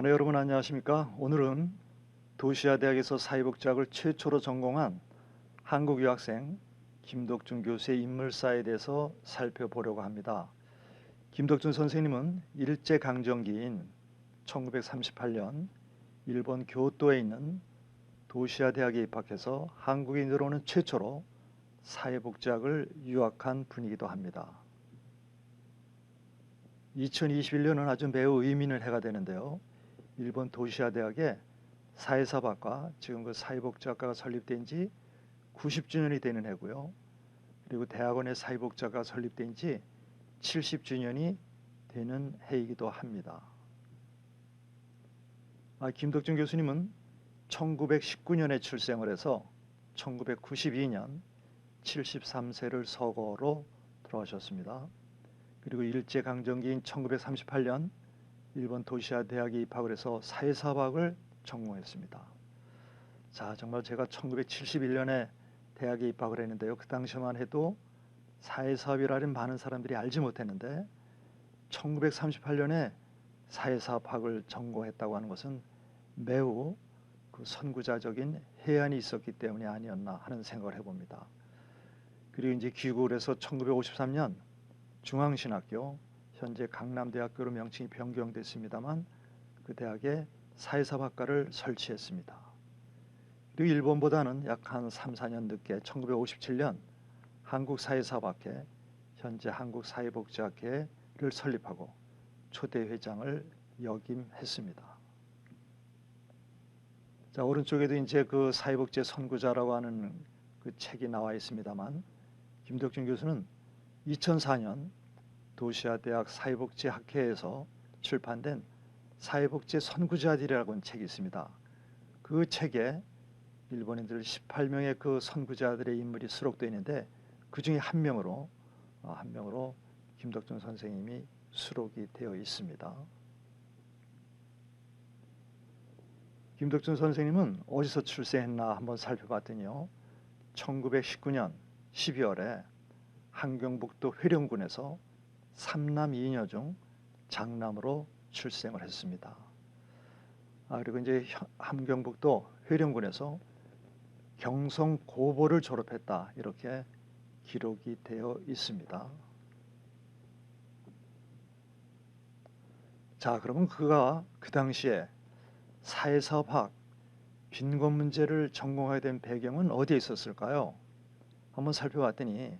네, 여러분 안녕하십니까? 오늘은 도시아대학에서 사회복지학을 최초로 전공한 한국 유학생 김덕준 교수의 인물사에 대해서 살펴보려고 합니다. 김덕준 선생님은 일제강점기인 1938년 일본 교토에 있는 도시아대학에 입학해서 한국에 들어오는 최초로 사회복지학을 유학한 분이기도 합니다. 2021년은 아주 매우 의미 있는 해가 되는데요. 일본 도시아대학의 사회사학과, 지금 그 사회복지학과가 설립된 지 90주년이 되는 해고요. 그리고 대학원의 사회복지학과가 설립된 지 70주년이 되는 해이기도 합니다. 김덕준 교수님은 1919년에 출생을 해서 1992년 73세를 서거로 돌아가셨습니다. 그리고 일제강점기인 1938년 일본 도시아대학에 입학을 해서 사회사학을 전공했습니다. 자, 정말 제가 1971년에 대학에 입학을 했는데요. 그 당시만 해도 사회사업이라는 많은 사람들이 알지 못했는데 1938년에 사회사업학을 전공했다고 하는 것은 매우 그 선구자적인 해안이 있었기 때문이 아니었나 하는 생각을 해봅니다. 그리고 이제 귀국을 해서 1953년 중앙신학교, 현재 강남대학교로 명칭이 변경됐습니다만 그 대학에 사회사학과를 설치했습니다. 그리고 일본보다는 약 한 3, 4년 늦게 1957년 한국사회사학회, 현재 한국사회복지학회를 설립하고 초대 회장을 역임했습니다. 자, 오른쪽에도 이제 그 사회복지 선구자라고 하는 그 책이 나와 있습니다만 김덕준 교수는 2004년 도시아대학 사회복지학회에서 출판된 사회복지 선구자들이라고 하는 책이 있습니다. 그 책에 일본인들 18명의 그 선구자들의 인물이 수록되어 있는데 그 중에 한 명으로 김덕준 선생님이 수록이 되어 있습니다. 김덕준 선생님은 어디서 출생했나 한번 살펴봤더니요. 1919년 12월에 함경북도 회령군에서 3남 2녀 중 장남으로 출생을 했습니다. 그리고 이제 함경북도 회령군에서 경성고보를 졸업했다, 이렇게 기록이 되어 있습니다. 자, 그러면 그가 그 당시에 사회사업학, 빈곤 문제를 전공하게 된 배경은 어디에 있었을까요? 한번 살펴봤더니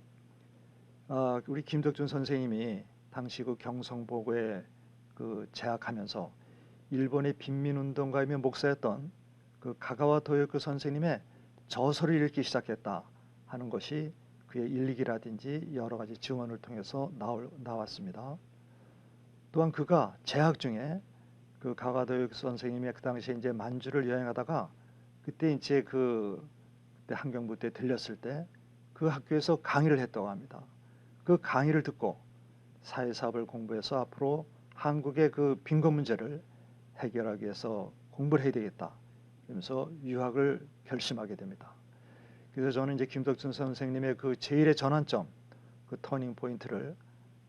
우리 김덕준 선생님이 당시 그 경성고고에 그 재학하면서 일본의 빈민운동가이며 목사였던 그 가가와 도요코 선생님의 저서를 읽기 시작했다 하는 것이 그의 일기라든지 여러 가지 증언을 통해서 나왔습니다. 또한 그가 재학 중에 그 가가와 도요코 선생님의 그 당시에 이제 만주를 여행하다가 그때 이제 그때 함경북도에 들렸을 때 그 학교에서 강의를 했다고 합니다. 그 강의를 듣고 사회사업을 공부해서 앞으로 한국의 그 빈곤 문제를 해결하기 위해서 공부를 해야 되겠다, 그러면서 유학을 결심하게 됩니다. 그래서 저는 이제 김덕준 선생님의 그 제일의 전환점, 그 터닝 포인트를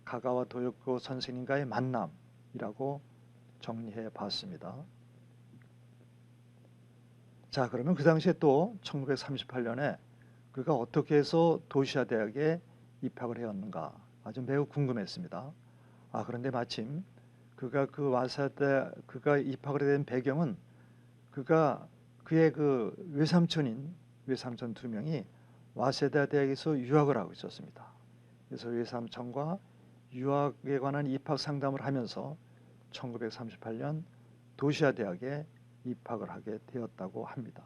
가가와 도요코 선생님과의 만남이라고 정리해 봤습니다. 자, 그러면 그 당시에 또 1938년에 그가 어떻게 해서 도시아대학에 입학을 해왔는가 아주 매우 궁금했습니다. 그런데 마침 그가 그가 입학을 된 배경은 그의 그 외삼촌 두 명이 와세다 대학에서 유학을 하고 있었습니다. 그래서 외삼촌과 유학에 관한 입학 상담을 하면서 1938년 도시아대학에 입학을 하게 되었다고 합니다.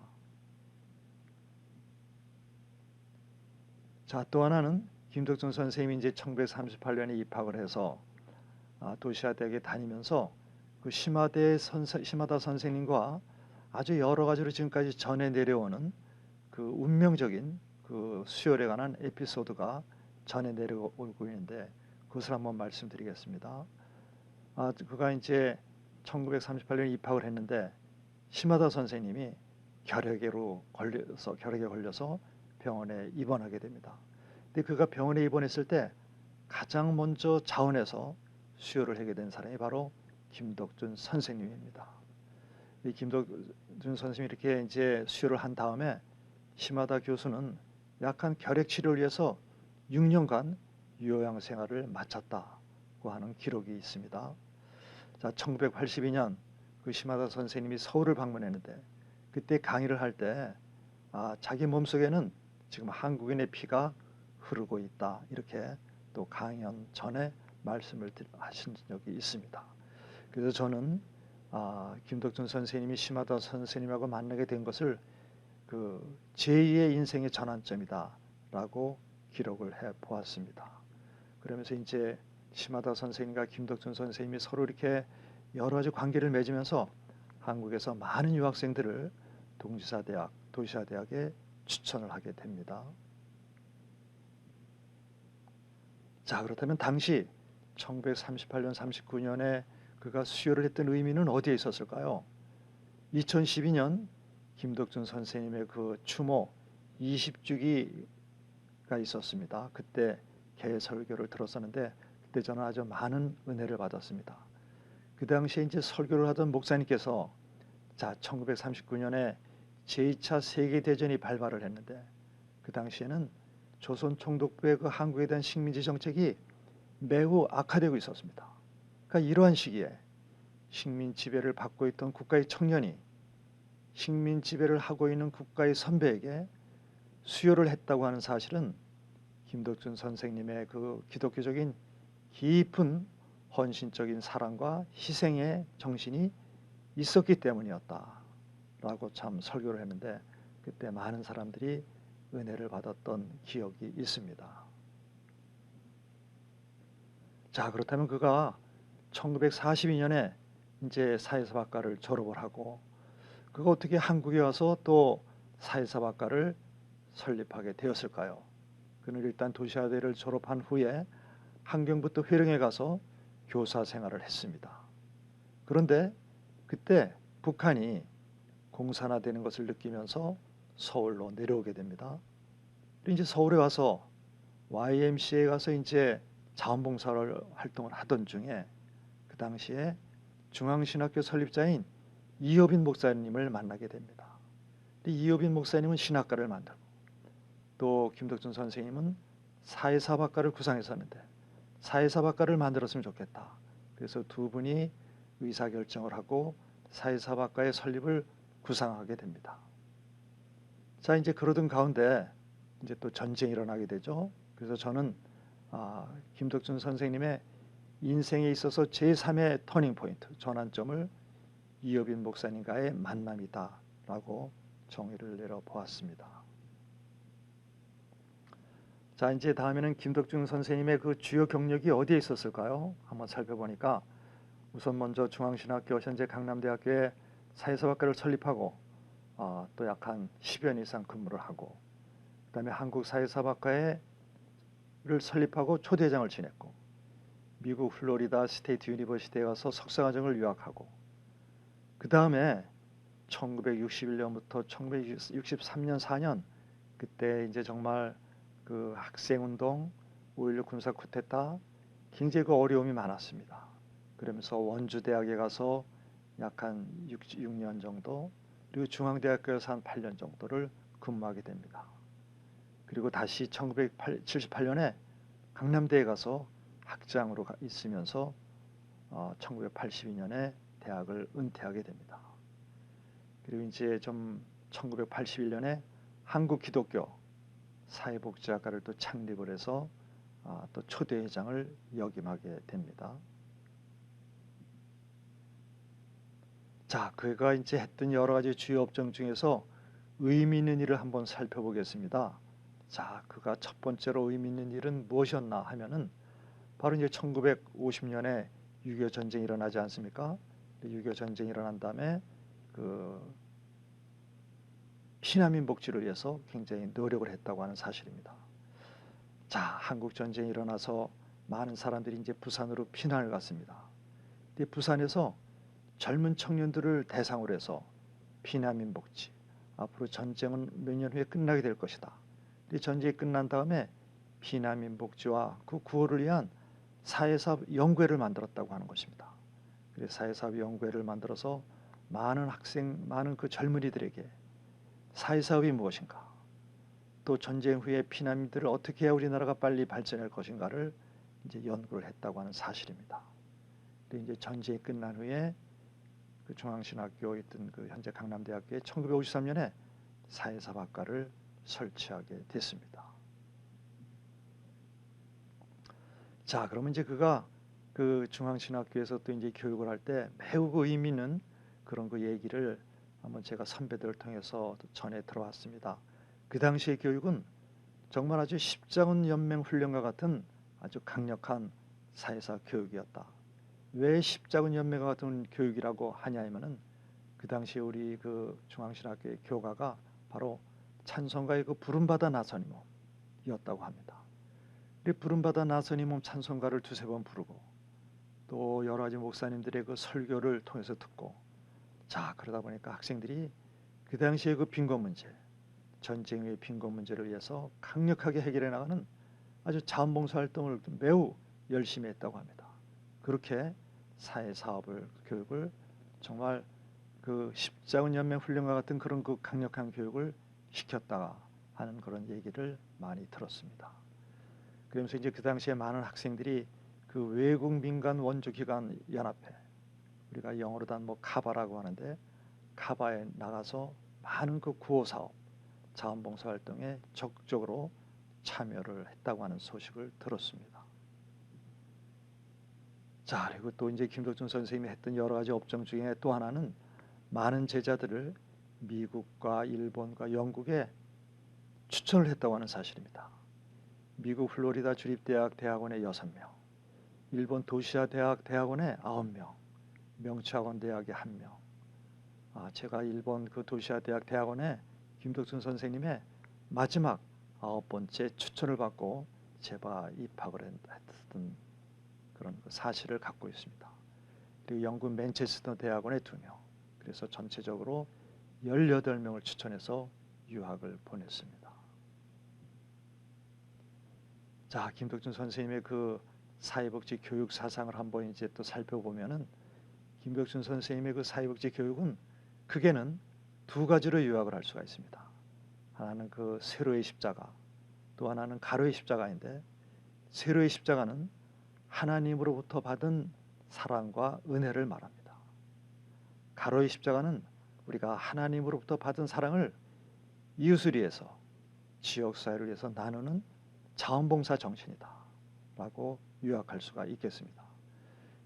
자, 또 하나는 김덕준 선생님이 이제 1938년에 입학을 해서 도시아대학에 다니면서 그 시마다 선생님과 아주 여러 가지로 지금까지 전해 내려오는 그 운명적인 그 수혈에 관한 에피소드가 전해 내려오고 있는데 그것을 한번 말씀드리겠습니다. 그가 이제 1938년에 입학을 했는데 시마다 선생님이 결핵에 걸려서 병원에 입원하게 됩니다. 근데 그가 병원에 입원했을 때 가장 먼저 자원해서 수혈을 하게 된 사람이 바로 김덕준 선생님입니다. 이 김덕준 선생님이 이렇게 이제 수혈을 한 다음에 시마다 교수는 약한 결핵 치료를 위해서 6년간 요양 생활을 마쳤다고 하는 기록이 있습니다. 자, 1982년 그 시마다 선생님이 서울을 방문했는데 그때 강의를 할 때 자기 몸속에는 지금 한국인의 피가 흐르고 있다 이렇게 또 강연 전에 말씀을 하신 적이 있습니다. 그래서 저는 김덕준 선생님이 시마다 선생님하고 만나게 된 것을 그 제2의 인생의 전환점이다라고 기록을 해 보았습니다. 그러면서 이제 시마다 선생님과 김덕준 선생님이 서로 이렇게 여러 가지 관계를 맺으면서 한국에서 많은 유학생들을 동지사대학, 도시사대학에 추천을 하게 됩니다. 자, 그렇다면 당시 1938년, 39년에 그가 수혈을 했던 의미는 어디에 있었을까요? 2012년 김덕준 선생님의 그 추모 20주기가 있었습니다. 그때 개설교를 들었었는데 그때 저는 아주 많은 은혜를 받았습니다. 그 당시에 이제 설교를 하던 목사님께서 1939년에 제2차 세계대전이 발발을 했는데 그 당시에는 조선 총독부의 그 한국에 대한 식민지 정책이 매우 악화되고 있었습니다. 그러니까 이러한 시기에 식민 지배를 받고 있던 국가의 청년이 식민 지배를 하고 있는 국가의 선배에게 수혈을 했다고 하는 사실은 김덕준 선생님의 그 기독교적인 깊은 헌신적인 사랑과 희생의 정신이 있었기 때문이었다라고 참 설교를 했는데 그때 많은 사람들이 은혜를 받았던 기억이 있습니다. 자, 그렇다면 그가 1942년에 이제 사회사학과를 졸업을 하고 그가 어떻게 한국에 와서 또 사회사학과를 설립하게 되었을까요? 그는 일단 도시아대를 졸업한 후에 함경부터 회령에 가서 교사 생활을 했습니다. 그런데 그때 북한이 공산화되는 것을 느끼면서 서울로 내려오게 됩니다. 이제 서울에 와서 YMCA에 가서 이제 자원봉사를 활동을 하던 중에 그 당시에 중앙신학교 설립자인 이효빈 목사님을 만나게 됩니다. 이효빈 목사님은 신학과를 만들고 또 김덕준 선생님은 사회사학과를 구상했었는데 사회사학과를 만들었으면 좋겠다. 그래서 두 분이 의사결정을 하고 사회사학과의 설립을 구상하게 됩니다. 자, 이제 그러던 가운데 이제 또 전쟁이 일어나게 되죠. 그래서 저는 김덕준 선생님의 인생에 있어서 제3의 터닝 포인트, 전환점을 이효빈 목사님과의 만남이다라고 정의를 내려 보았습니다. 자, 이제 다음에는 김덕준 선생님의 그 주요 경력이 어디에 있었을까요? 한번 살펴보니까 우선 먼저 중앙신학교 현재 강남대학교에 사회사학과를 설립하고 또 약 한 10여 년 이상 근무를 하고 그다음에 한국사회사학과를 설립하고 초대장을 지냈고 미국 플로리다 스테이트 유니버시티에 가서 석사과정을 유학하고 그 다음에 1961년부터 1963년 4년 그때 이제 정말 그 학생운동 5.16 군사 쿠데타 굉장히 그 어려움이 많았습니다. 그러면서 원주대학에 가서 약 한 6년 정도 그리고 중앙대학교에서 한 8년 정도를 근무하게 됩니다. 그리고 다시 1978년에 강남대에 가서 학장으로 있으면서 1982년에 대학을 은퇴하게 됩니다. 그리고 이제 좀 1981년에 한국기독교 사회복지학과를 또 창립을 해서 또 초대회장을 역임하게 됩니다. 자, 그가 이제 했던 여러 가지 주요 업종 중에서 의미 있는 일을 한번 살펴보겠습니다. 자, 그가 첫 번째로 의미 있는 일은 무엇이었나 하면은 바로 이제 1950년에 6.25 전쟁이 일어나지 않습니까? 6.25 전쟁이 일어난 다음에 그 피난민 복지를 위해서 굉장히 노력을 했다고 하는 사실입니다. 자, 한국 전쟁이 일어나서 많은 사람들이 이제 부산으로 피난을 갔습니다. 근데 부산에서 젊은 청년들을 대상으로 해서 피난민 복지, 앞으로 전쟁은 몇 년 후에 끝나게 될 것이다. 이 전쟁이 끝난 다음에 피난민 복지와 그 구호를 위한 사회사업 연구회를 만들었다고 하는 것입니다. 그래서 사회사업 연구회를 만들어서 많은 학생, 많은 그 젊은이들에게 사회사업이 무엇인가, 또 전쟁 후에 피난민들을 어떻게 해야 우리나라가 빨리 발전할 것인가를 이제 연구를 했다고 하는 사실입니다. 그리고 이제 전쟁이 끝난 후에 그 중앙신학교에 있던 그 현재 강남대학교에 1953년에 사회사업학과를 설치하게 됐습니다. 자, 그러면 이제 그가 그 중앙신학교에서 또 이제 교육을 할 때 매우 그 의미 있는 그런 그 얘기를 한번 제가 선배들을 통해서 전해 들어왔습니다. 그 당시의 교육은 정말 아주 십자군 연맹 훈련과 같은 아주 강력한 사회사 교육이었다. 왜 십자군 연맹과 같은 교육이라고 하냐면은 그 당시에 우리 그 중앙신학교의 교가가 바로 찬송가의 그 부름받아 나선 이몸이었다고 합니다. 부름받아 나선 이몸 찬송가를 두세 번 부르고 또 여러 가지 목사님들의 그 설교를 통해서 듣고, 자, 그러다 보니까 학생들이 그 당시에 그 빈곤 문제, 전쟁 후의 빈곤 문제를 위해서 강력하게 해결해 나가는 아주 자원봉사 활동을 매우 열심히 했다고 합니다. 그렇게 사회사업을 교육을 정말 그 십자군 연맹 훈련과 같은 그런 그 강력한 교육을 시켰다가 하는 그런 얘기를 많이 들었습니다. 그러면서 이제 그 당시에 많은 학생들이 그 외국 민간 원조 기관 연합회, 우리가 영어로는 뭐 카바라고 하는데, 카바에 나가서 많은 그 구호 사업, 자원봉사 활동에 적극적으로 참여를 했다고 하는 소식을 들었습니다. 자, 그리고 또 이제 김덕준 선생님이 했던 여러 가지 업종 중에 또 하나는 많은 제자들을 미국과 일본과 영국에 추천을 했다고 하는 사실입니다. 미국 플로리다 주립대학 대학원에 6명, 일본 도시아 대학 대학원에 9명, 명치학원 대학에 1명. 제가 일본 그 도시아 대학 대학원에 김덕준 선생님의 마지막 9번째 추천을 받고 제가 입학을 했던 그런 그 사실을 갖고 있습니다. 그리고 영국 맨체스터 대학원에 2명, 그래서 전체적으로 18명을 추천해서 유학을 보냈습니다. 자, 김덕준 선생님의 그 사회복지 교육 사상을 한번 이제 또 살펴보면은, 김덕준 선생님의 그 사회복지 교육은 크게는 2가지로 요약을 할 수가 있습니다. 하나는 그 세로의 십자가, 또 하나는 가로의 십자가인데, 세로의 십자가는 하나님으로부터 받은 사랑과 은혜를 말합니다. 가로의 십자가는 우리가 하나님으로부터 받은 사랑을 이웃을 위해서, 지역사회를 위해서 나누는 자원봉사 정신이다 라고 요약할 수가 있겠습니다.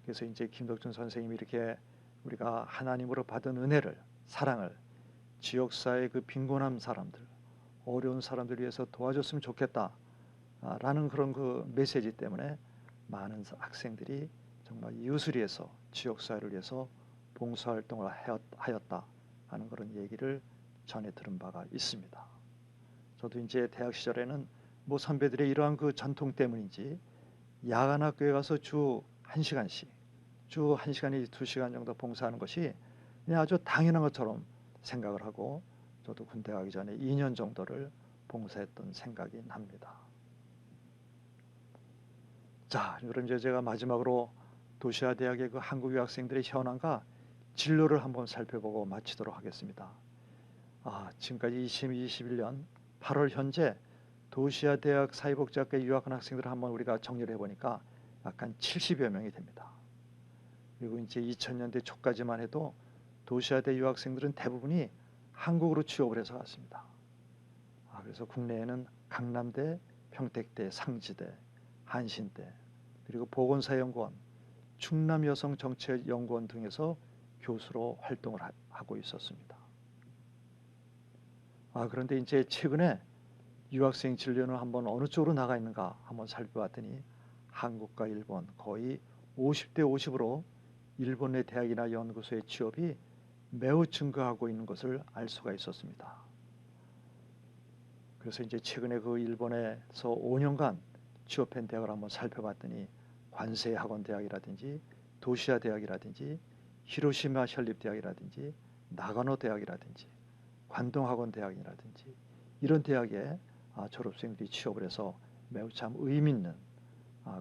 그래서 이제 김덕준 선생님이 이렇게 우리가 하나님으로 받은 은혜를, 사랑을 지역사회의 그 빈곤한 사람들, 어려운 사람들 위해서 도와줬으면 좋겠다 라는 그런 그 메시지 때문에 많은 학생들이 정말 이웃을 위해서, 지역사회를 위해서 봉사활동을 하였다 하는 그런 얘기를 전해 들은 바가 있습니다. 저도 이제 대학 시절에는 뭐 선배들의 이러한 그 전통 때문인지 야간학교에 가서 주 1시간씩, 주 1시간이 2시간 정도 봉사하는 것이 그냥 아주 당연한 것처럼 생각을 하고, 저도 군대 가기 전에 2년 정도를 봉사했던 생각이 납니다. 자, 그럼 이제 제가 마지막으로 도시아 대학의 그 한국 유학생들의 현황과 진로를 한번 살펴보고 마치도록 하겠습니다. 지금까지 2021년 8월 현재 도시아 대학 사회복지학과에 유학한 학생들을 한번 우리가 정리를 해보니까 약간 70여 명이 됩니다. 그리고 이제 2000년대 초까지만 해도 도시아대 유학생들은 대부분이 한국으로 취업을 해서 갔습니다. 그래서 국내에는 강남대, 평택대, 상지대, 한신대, 그리고 보건사연구원, 충남여성정책연구원 등에서 교수로 활동을 하고 있었습니다. 그런데 이제 최근에 유학생 진로는 한번 어느 쪽으로 나가 있는가 한번 살펴봤더니, 한국과 일본 거의 50대 50으로 일본의 대학이나 연구소의 취업이 매우 증가하고 있는 것을 알 수가 있었습니다. 그래서 이제 최근에 그 일본에서 5년간 취업한 대학을 한번 살펴봤더니, 관세학원대학이라든지 도시아 대학이라든지 히로시마 현립대학이라든지 나가노 대학이라든지 관동학원대학이라든지 이런 대학에 졸업생들이 취업을 해서 매우 참 의미 있는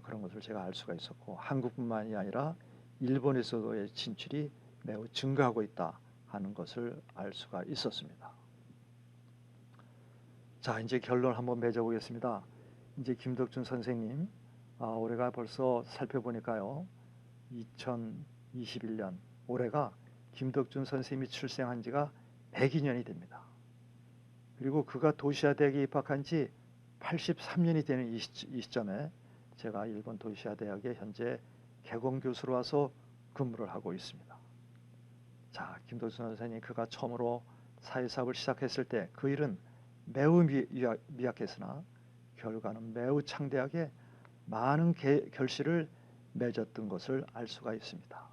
그런 것을 제가 알 수가 있었고, 한국뿐만이 아니라 일본에서도의 진출이 매우 증가하고 있다 하는 것을 알 수가 있었습니다. 자, 이제 결론 한번 맺어보겠습니다. 이제 김덕준 선생님, 올해가 벌써 살펴보니까요, 2021년 올해가 김덕준 선생님이 출생한 지가 102년이 됩니다. 그리고 그가 도시아대학에 입학한 지 83년이 되는 이 시점에 제가 일본 도시아대학에 현재 개공교수로 와서 근무를 하고 있습니다. 자, 김덕준 선생님, 그가 처음으로 사회사업을 시작했을 때 그 일은 매우 미약했으나 결과는 매우 창대하게 많은 결실을 맺었던 것을 알 수가 있습니다.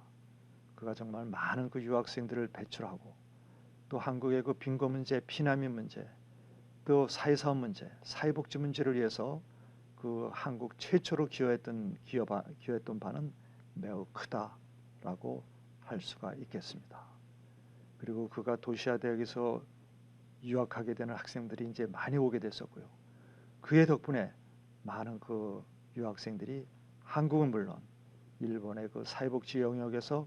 그가 정말 많은 그 유학생들을 배출하고, 또 한국의 그 빈곤 문제, 피난민 문제, 또 사회사업 문제, 사회복지 문제를 위해서 그 한국 최초로 기여했던 바는 매우 크다라고 할 수가 있겠습니다. 그리고 그가 도시아대학에서 유학하게 되는 학생들이 이제 많이 오게 됐었고요. 그의 덕분에 많은 그 유학생들이 한국은 물론 일본의 그 사회복지 영역에서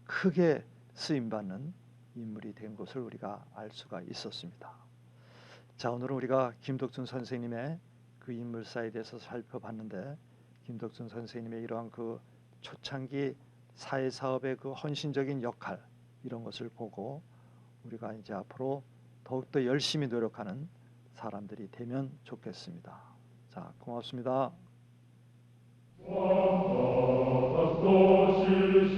크게 쓰임받는 인물이 된 것을 우리가 알 수가 있었습니다. 자, 오늘은 우리가 김덕준 선생님의 그 인물사에 대해서 살펴봤는데, 김덕준 선생님의 이러한 그 초창기 사회사업의 그 헌신적인 역할, 이런 것을 보고 우리가 이제 앞으로 더욱더 열심히 노력하는 사람들이 되면 좋겠습니다. 자, 고맙습니다. Quanta pastosi